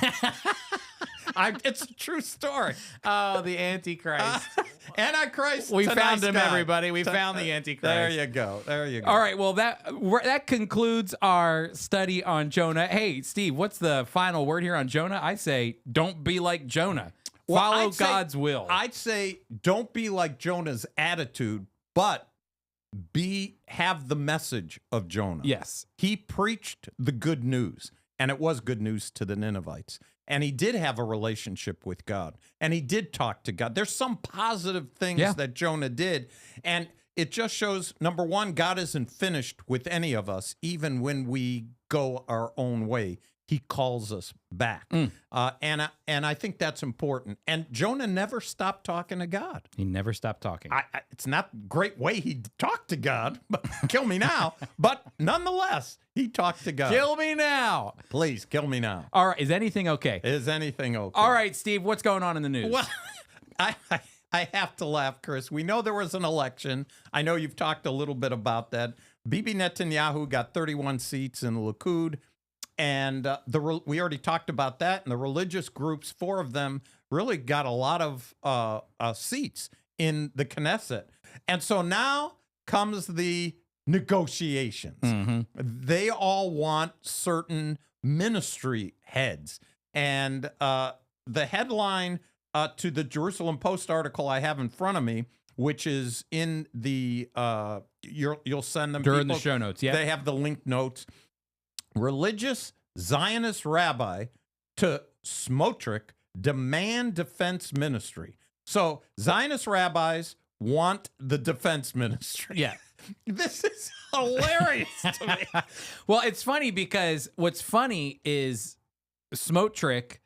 It's a true story. Oh, the Antichrist. Antichrist. We found nice him, guy. everybody. We found the Antichrist. There you go. There you go. All right. Well, that concludes our study on Jonah. Hey, Steve, what's the final word here on Jonah? I say, don't be like Jonah. Well, Follow God's will. I'd say don't be like Jonah's attitude, but have the message of Jonah. Yes. He preached the good news, and it was good news to the Ninevites. And he did have a relationship with God, and he did talk to God. There's some positive things that Jonah did, and it just shows, number one, God isn't finished with any of us, even when we go our own way. He calls us back. And I think that's important. And Jonah never stopped talking to God. He never stopped talking. It's not a great way he talked to God, but kill me now. But nonetheless, he talked to God. Kill me now. Please, kill me now. All right. Is anything okay? Is anything okay? All right, Steve, what's going on in the news? Well, I have to laugh, Chris. We know there was an election. I know you've talked a little bit about that. Bibi Netanyahu got 31 seats in Likud. we already talked about that. And the religious groups, 4 of them, really got a lot of seats in the Knesset. And so now comes the negotiations. Mm-hmm. They all want certain ministry heads. And the headline to the Jerusalem Post article I have in front of me, which is in the, you'll send them During people, the show notes, yeah. They have the link notes. Religious-Zionist rabbi to Smotrich demand defense ministry. So Zionist rabbis want the defense ministry. Yeah. This is hilarious to me. Well, it's funny because what's funny is Smotrich,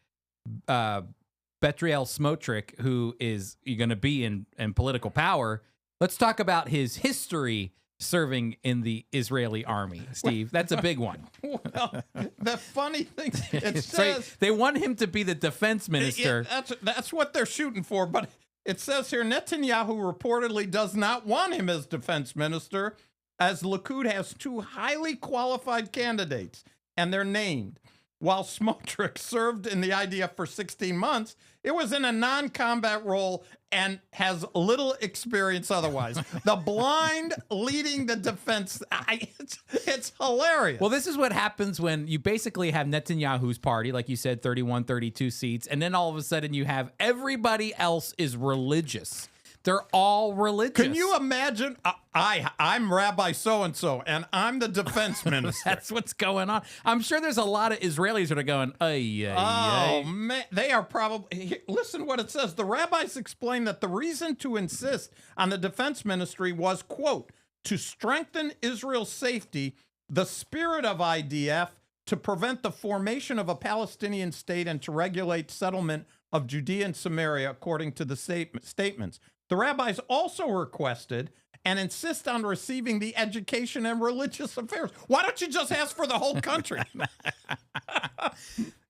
Betriel Smotrich, who is going to be in political power. Let's talk about his history serving in the Israeli army, Steve. That's a big one. Well, the funny thing, it says... So they want him to be the defense minister. That's what they're shooting for, but it says here, Netanyahu reportedly does not want him as defense minister, as Likud has 2 highly qualified candidates, and they're named. While Smotrich served in the IDF for 16 months, it was in a non-combat role and has little experience otherwise. The blind leading the defense. It's hilarious. Well, this is what happens when you basically have Netanyahu's party, like you said, 31, 32 seats, and then all of a sudden you have everybody else is religious. They're all religious. Can you imagine? I'm Rabbi so-and-so, and I'm the defense minister. That's what's going on. I'm sure there's a lot of Israelis that are going, man. They are probably... Listen what it says. The rabbis explained that the reason to insist on the defense ministry was, quote, to strengthen Israel's safety, the spirit of IDF, to prevent the formation of a Palestinian state, and to regulate settlement of Judea and Samaria, according to the statements. The rabbis also requested and insist on receiving the education and religious affairs. Why don't you just ask for the whole country? Well,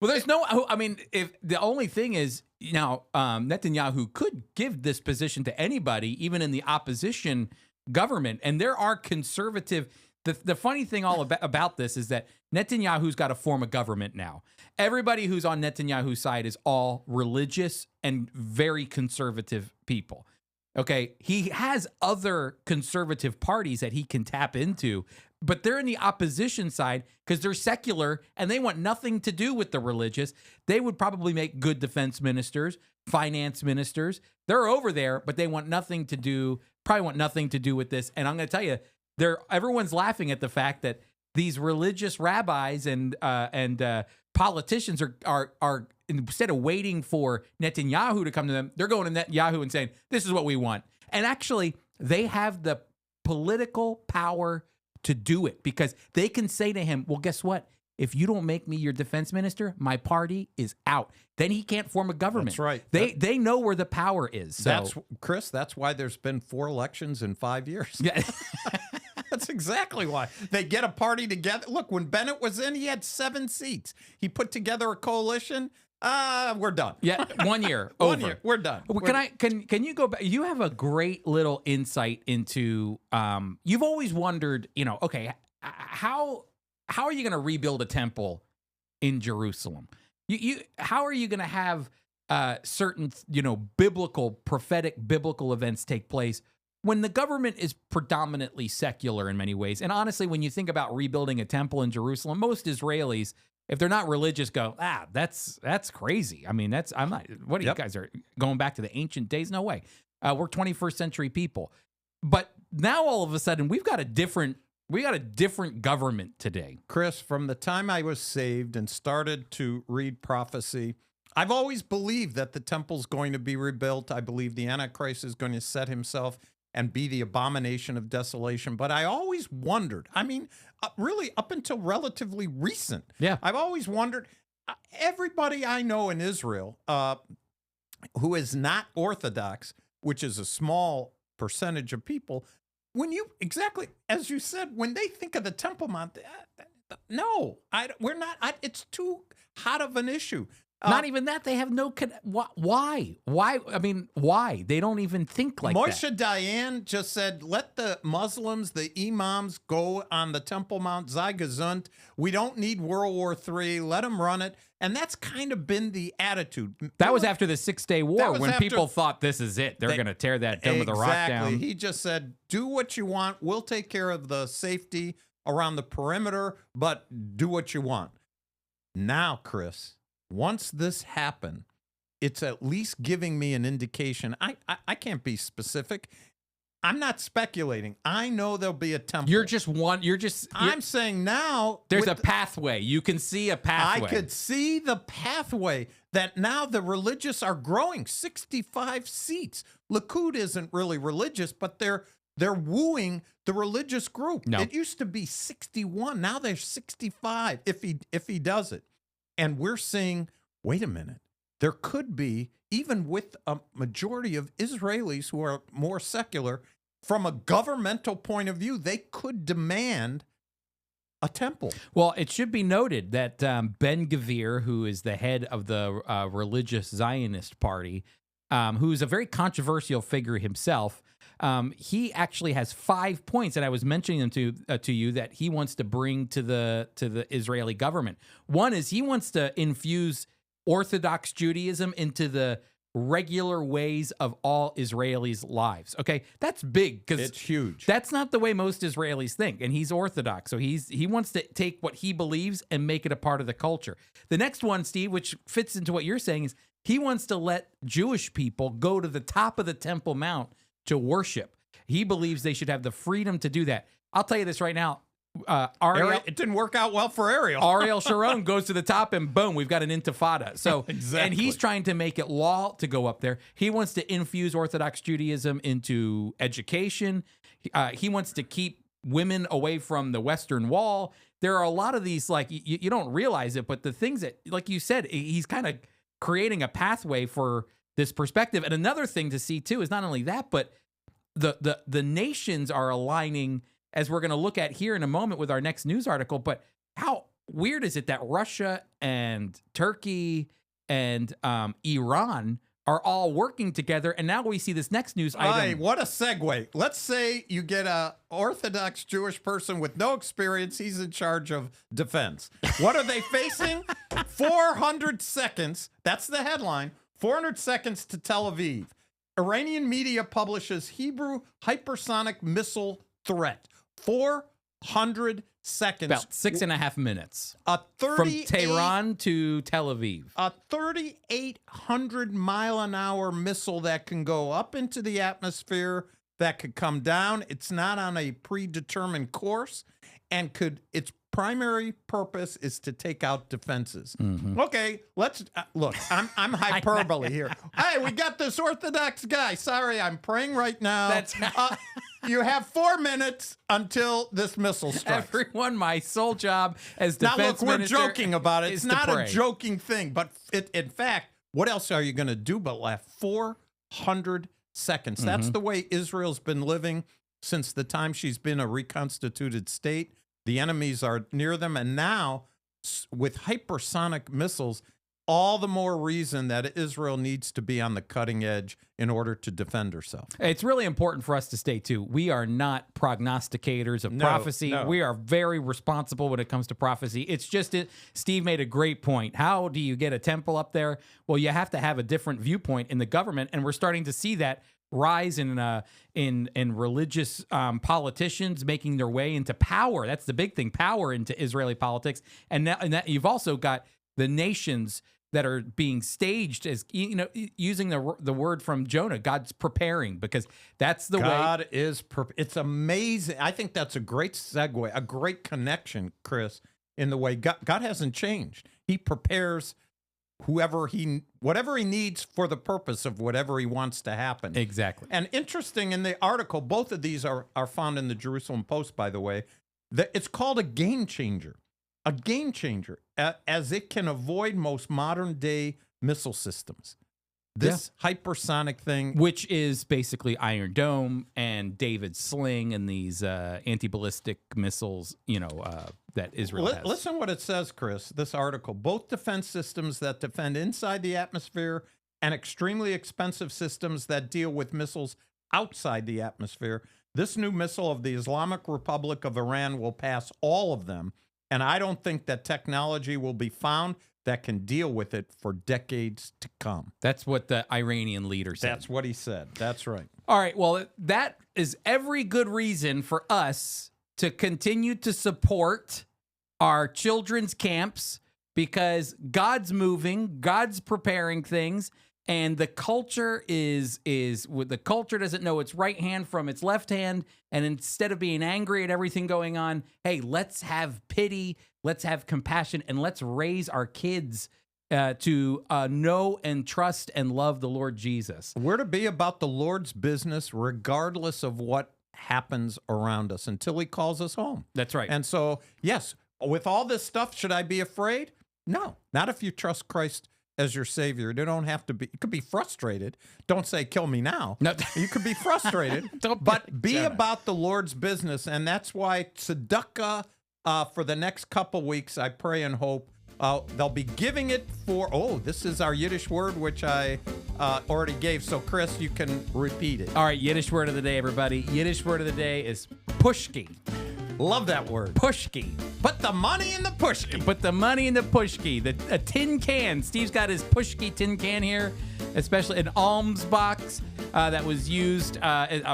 there's no, I mean, if the only thing is, now, Netanyahu could give this position to anybody, even in the opposition government. And there are conservative, the funny thing all about this is that Netanyahu's got to form a government now. Everybody who's on Netanyahu's side is all religious and very conservative people. Okay, he has other conservative parties that he can tap into, but they're in the opposition side because they're secular and they want nothing to do with the religious. They would probably make good defense ministers, finance ministers. They're over there, but they want nothing to do, probably want nothing to do with this. And I'm going to tell you, everyone's laughing at the fact that these religious rabbis and politicians are instead of waiting for Netanyahu to come to them, they're going to Netanyahu and saying, this is what we want. And actually, they have the political power to do it because they can say to him, well, guess what? If you don't make me your defense minister, my party is out. Then he can't form a government. That's right. They know where the power is. So. Chris, that's why there's been 4 elections in 5 years. Yeah. That's exactly why. They get a party together. Look, when Bennett was in, he had 7 seats. He put together a coalition. We're done. Yeah, 1 year. 1 over. year. We're done. Can you go back? You have a great little insight into. You've always wondered, okay, how are you going to rebuild a temple in Jerusalem? How are you going to have certain prophetic biblical events take place when the government is predominantly secular in many ways? And honestly, when you think about rebuilding a temple in Jerusalem, most Israelis, if they're not religious, go, that's crazy. I mean, what are you guys are going back to the ancient days? No way. We're 21st century people. But now all of a sudden we got a different government today. Chris, from the time I was saved and started to read prophecy, I've always believed that the temple's going to be rebuilt. I believe the Antichrist is going to set himself and be the abomination of desolation. But I always wondered, really up until relatively recent, I've always wondered, everybody I know in Israel who is not Orthodox, which is a small percentage of people, exactly as you said, when they think of the Temple Mount, no, we're not. It's too hot of an issue. Not even that. They have no. Why? Why? I mean, why? They don't even think like that. Moshe Dayan just said, let the Muslims, the imams, go on the Temple Mount, sei gesund. We don't need World War III. Let them run it. And that's kind of been the attitude. That was after the 6-Day War when after, people thought this is it. They're going to tear that Dome of the Rock down. He just said, do what you want. We'll take care of the safety around the perimeter, but do what you want. Now, Chris, once this happened, it's at least giving me an indication. I can't be specific. I'm not speculating. I know there'll be a temple. I'm saying now there's a pathway. You can see a pathway. I could see the pathway that now the religious are growing. 65 seats. Likud isn't really religious, but they're wooing the religious group. No. It used to be 61. Now there's 65 if he does it. And we're seeing, wait a minute, there could be, even with a majority of Israelis who are more secular, from a governmental point of view, they could demand a temple. Well, it should be noted that Ben Gvir, who is the head of the Religious-Zionist party, who's a very controversial figure himself, he actually has 5 points, and I was mentioning them to you that he wants to bring to the Israeli government. One is he wants to infuse Orthodox Judaism into the regular ways of all Israelis' lives. Okay, that's big because it's huge. That's not the way most Israelis think, and he's Orthodox, so he wants to take what he believes and make it a part of the culture. The next one, Steve, which fits into what you're saying, is he wants to let Jewish people go to the top of the Temple Mount to worship. He believes they should have the freedom to do that. I'll tell you this right now. It didn't work out well for Ariel. Ariel Sharon goes to the top and boom, we've got an intifada. So, exactly. And he's trying to make it law to go up there. He wants to infuse Orthodox Judaism into education. He wants to keep women away from the Western Wall. There are a lot of these, like, you don't realize it, but the things that, like you said, he's kind of creating a pathway for this perspective. And another thing to see, too, is not only that, but the nations are aligning, as we're going to look at here in a moment with our next news article. But how weird is it that Russia and Turkey and Iran are all working together, and now we see this next news item. Hey, what a segue. Let's say you get a Orthodox Jewish person with no experience. He's in charge of defense. What are they facing? 400 seconds. That's the headline. 400 seconds to Tel Aviv. Iranian media publishes Hebrew hypersonic missile threat. 400 seconds. About 6.5 minutes. From Tehran to Tel Aviv. A 3,800 mile an hour missile that can go up into the atmosphere, that could come down. It's not on a predetermined course, and its primary purpose is to take out defenses. Mm-hmm. Okay, let's look. I'm hyperbole here. Hey, we got this Orthodox guy. Sorry, I'm praying right now. You have 4 minutes until this missile strikes. Everyone, my sole job as defense minister. Now look, we're joking about it. It's not a joking thing, but in fact, what else are you going to do but laugh? 400 seconds. Mm-hmm. That's the way Israel's been living since the time she's been a reconstituted state. The enemies are near them, and now with hypersonic missiles, all the more reason that Israel needs to be on the cutting edge in order to defend herself. It's really important for us to stay, too. We are not prognosticators of prophecy. No. We are very responsible when it comes to prophecy. It's just Steve made a great point. How do you get a temple up there? Well, you have to have a different viewpoint in the government, and we're starting to see that rise in religious politicians making their way into power. That's the big thing, power into Israeli politics. And that you've also got the nations that are being staged as, using the word from Jonah, God's preparing, because that's the way. God is it's amazing. I think that's a great segue, a great connection, Chris, in the way God hasn't changed. He prepares whatever he needs for the purpose of whatever he wants to happen. Exactly. And interesting, in the article, both of these are found in the Jerusalem Post, by the way, that it's called a game changer. A game changer, as it can avoid most modern day missile systems. This hypersonic thing. Which is basically Iron Dome and David's sling and these anti-ballistic missiles, that Israel has. Listen what it says, Chris, this article. Both defense systems that defend inside the atmosphere and extremely expensive systems that deal with missiles outside the atmosphere. This new missile of the Islamic Republic of Iran will pass all of them, and I don't think that technology will be found that can deal with it for decades to come. That's what the Iranian leader said. That's what he said. That's right. All right, well, that is every good reason for us to continue to support our children's camps because God's moving, God's preparing things, and the culture the culture doesn't know its right hand from its left hand, and instead of being angry at everything going on, hey, let's have pity, let's have compassion, and let's raise our kids to know and trust and love the Lord Jesus. We're to be about the Lord's business regardless of what happens around us until he calls us home. That's right. And so, yes, with all this stuff, should I be afraid? No, not if you trust Christ as your Savior. You don't have to be. You could be frustrated. Don't say, kill me now. No. You could be frustrated, but be about the Lord's business. And that's why tzedakah for the next couple weeks, I pray and hope, they'll be giving it for, this is our Yiddish word, which I already gave. So, Chris, you can repeat it. All right, Yiddish word of the day, everybody. Yiddish word of the day is Pushke. Love that word. Pushke. Put the money in the Pushke. Put the money in the Pushke. A tin can. Steve's got his Pushke tin can here, especially an alms box that was used,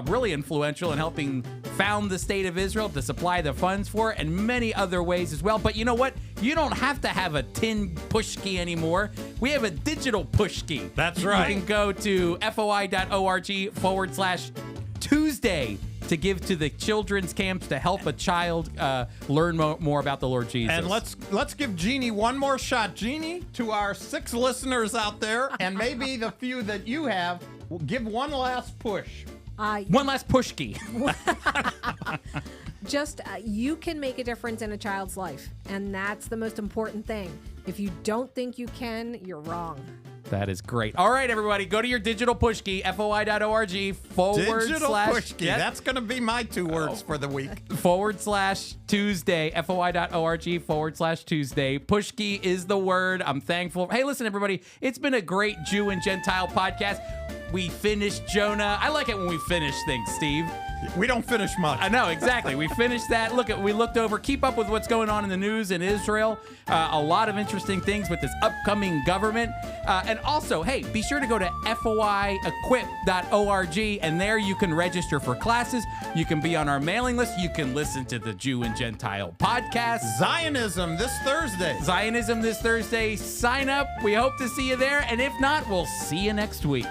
really influential in helping found the state of Israel to supply the funds for it, and many other ways as well. But you know what? You don't have to have a tin Pushke anymore. We have a digital Pushke. That's right. You can go to foi.org/Tuesday to give to the children's camps to help a child learn more about the Lord Jesus. And let's give Jeannie one more shot. Jeannie, to our 6 listeners out there, and maybe the few that you have, we'll give one last push. One last Pushke. Just you can make a difference in a child's life, and that's the most important thing. If you don't think you can, you're wrong. That is great. All right, everybody, go to your digital Pushke, foi.org Digital Pushke. Yep. That's going to be my 2 words for the week. /Tuesday, foi.org /Tuesday. Pushke is the word. I'm thankful. Hey, listen, everybody, it's been a great Jew and Gentile podcast. We finished Jonah. I like it when we finish things, Steve. We don't finish much. I know, exactly. We finished that. We looked over, keep up with what's going on in the news in Israel. A lot of interesting things with this upcoming government. And also, hey, be sure to go to FOIEquip.org, and there you can register for classes. You can be on our mailing list. You can listen to the Jew and Gentile podcast. Zionism this Thursday. Sign up. We hope to see you there. And if not, we'll see you next week.